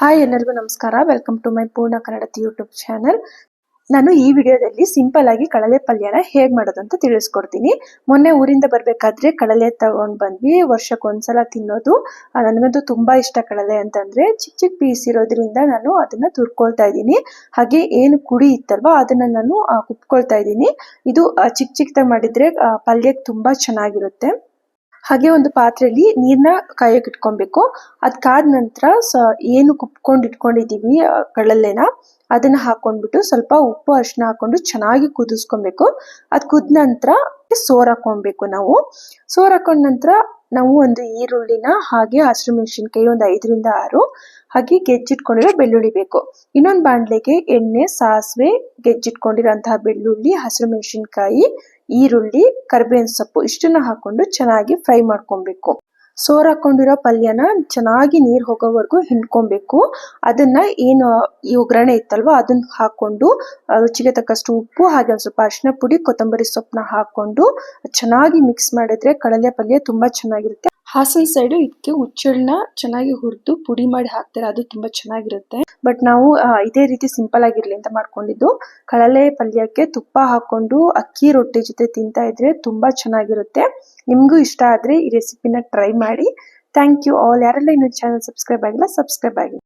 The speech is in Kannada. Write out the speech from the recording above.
ಹಾಯ್ ಎಲ್ಲರಿಗೂ ನಮಸ್ಕಾರ. ವೆಲ್ಕಮ್ ಟು ಮೈ ಪೂರ್ಣ ಕನ್ನಡತಿ ಯೂಟ್ಯೂಬ್ ಚಾನಲ್. ನಾನು ಈ ವಿಡಿಯೋದಲ್ಲಿ ಸಿಂಪಲ್ ಆಗಿ ಕಡಲೆ ಪಲ್ಯನ ಹೇಗ್ ಮಾಡೋದು ಅಂತ ತಿಳಿಸ್ಕೊಡ್ತೀನಿ. ಮೊನ್ನೆ ಊರಿಂದ ಬರ್ಬೇಕಾದ್ರೆ ಕಡಲೆ ತಗೊಂಡ್ ಬಂದ್ವಿ. ವರ್ಷಕ್ಕೊಂದ್ಸಲ ತಿನ್ನೋದು. ನನಗಂತೂ ತುಂಬಾ ಇಷ್ಟ ಕಡಲೆ ಅಂತಂದ್ರೆ. ಚಿಕ್ಕ ಚಿಕ್ಕ ಪೀಸ್ ಇರೋದ್ರಿಂದ ನಾನು ಅದನ್ನ ತುರ್ಕೊಳ್ತಾ ಇದ್ದೀನಿ. ಹಾಗೆ ಏನು ಕುಡಿ ಇತ್ತಲ್ವಾ ಅದನ್ನ ನಾನು ಕುಟ್ಕೊಳ್ತಾ ಇದ್ದೀನಿ. ಇದು ಚಿಕ್ಕ ಚಿಕ್ಕದಾಗಿ ಮಾಡಿದ್ರೆ ಪಲ್ಯಕ್ಕೆ ತುಂಬಾ ಚೆನ್ನಾಗಿರುತ್ತೆ. ಹಾಗೆ ಒಂದು ಪಾತ್ರೆಯಲ್ಲಿ ನೀರನ್ನ ಕಾಯಕ್ಕೆ ಇಟ್ಕೊಬೇಕು. ಅದ್ ಕಾದ ನಂತರ ಏನು ಕುಟ್ಕೊಂಡು ಇಟ್ಕೊಂಡಿದೀವಿ ಕಡಲೆನ ಅದನ್ನ ಹಾಕೊಂಡ್ಬಿಟ್ಟು ಸ್ವಲ್ಪ ಉಪ್ಪು ಅರಿಶಿನ ಹಾಕೊಂಡು ಚೆನ್ನಾಗಿ ಕುದಿಸ್ಕೊಬೇಕು. ಅದ್ ಕುದ ನಂತರ ಸೋರ್ ಹಾಕೊಬೇಕು ನಾವು. ಸೋರ್ ಹಾಕೊಂಡ ನಂತರ ನಾವು ಒಂದು ಈರುಳ್ಳಿನ ಹಾಗೆ ಹಸಿರು ಮೆಣಸಿನಕಾಯಿ ಒಂದು 5ರಿಂದ 6 ಹಾಗೆ ಗೆಜ್ಜಿಟ್ಕೊಂಡಿರೋ ಬೆಳ್ಳುಳ್ಳಿ ಬೇಕು. ಇನ್ನೊಂದು ಬಾಣಲೆಗೆ ಎಣ್ಣೆ, ಸಾಸಿವೆ, ಗೆಜ್ಜಿಟ್ಕೊಂಡಿರೋಂತಹ ಬೆಳ್ಳುಳ್ಳಿ, ಹಸಿರು ಮೆಣಸಿನಕಾಯಿ, ಈರುಳ್ಳಿ, ಕರಿಬೇವಿನ ಸೊಪ್ಪು ಇಷ್ಟನ್ನ ಹಾಕೊಂಡು ಚೆನ್ನಾಗಿ ಫ್ರೈ ಮಾಡ್ಕೊಬೇಕು. ಸೋರ್ ಹಾಕೊಂಡಿರೋ ಪಲ್ಯನ ಚೆನ್ನಾಗಿ ನೀರ್ ಹೋಗೋವರೆಗೂ ಹಿಂಡ್ಕೊಬೇಕು. ಅದನ್ನ ಏನು ಈ ಒಗ್ಗರಣೆ ಇತ್ತಲ್ವಾ ಅದನ್ನ ಹಾಕೊಂಡು ರುಚಿಗೆ ತಕ್ಕಷ್ಟು ಉಪ್ಪು ಹಾಗೆ ಒಂದ್ ಸ್ವಲ್ಪ ಅರಿಶಿನ ಪುಡಿ, ಕೊತ್ತಂಬರಿ ಸೊಪ್ಪನ್ನ ಹಾಕೊಂಡು ಚೆನ್ನಾಗಿ ಮಿಕ್ಸ್ ಮಾಡಿದ್ರೆ ಕಡಲೆ ಪಲ್ಯ ತುಂಬಾ ಚೆನ್ನಾಗಿರುತ್ತೆ. ಹಾಸನ್ ಸೈಡ್ ಇದಕ್ಕೆ ಹುಚ್ಚೆಳ್ಳನ್ನ ಚೆನ್ನಾಗಿ ಹುರಿದು ಪುಡಿ ಮಾಡಿ ಹಾಕ್ತಾರೆ. ಅದು ತುಂಬಾ ಚೆನ್ನಾಗಿರುತ್ತೆ. ಬಟ್ ನಾವು ಇದೇ ರೀತಿ ಸಿಂಪಲ್ ಆಗಿರ್ಲಿ ಅಂತ ಮಾಡ್ಕೊಂಡಿದ್ದು. ಕಡಲೆ ಪಲ್ಯಕ್ಕೆ ತುಪ್ಪ ಹಾಕೊಂಡು ಅಕ್ಕಿ ರೊಟ್ಟಿ ಜೊತೆ ತಿಂತಾ ಇದ್ರೆ ತುಂಬಾ ಚೆನ್ನಾಗಿರುತ್ತೆ. ನಿಮ್ಗೂ ಇಷ್ಟ ಆದ್ರೆ ಈ ರೆಸಿಪಿನ ಟ್ರೈ ಮಾಡಿ. Thank you all. ಯಾರೆಲ್ಲ ಇನ್ನೂ ಚಾನಲ್ ಸಬ್ಸ್ಕ್ರೈಬ್ ಆಗಿಲ್ಲ ಸಬ್ಸ್ಕ್ರೈಬ್ ಆಗಿ.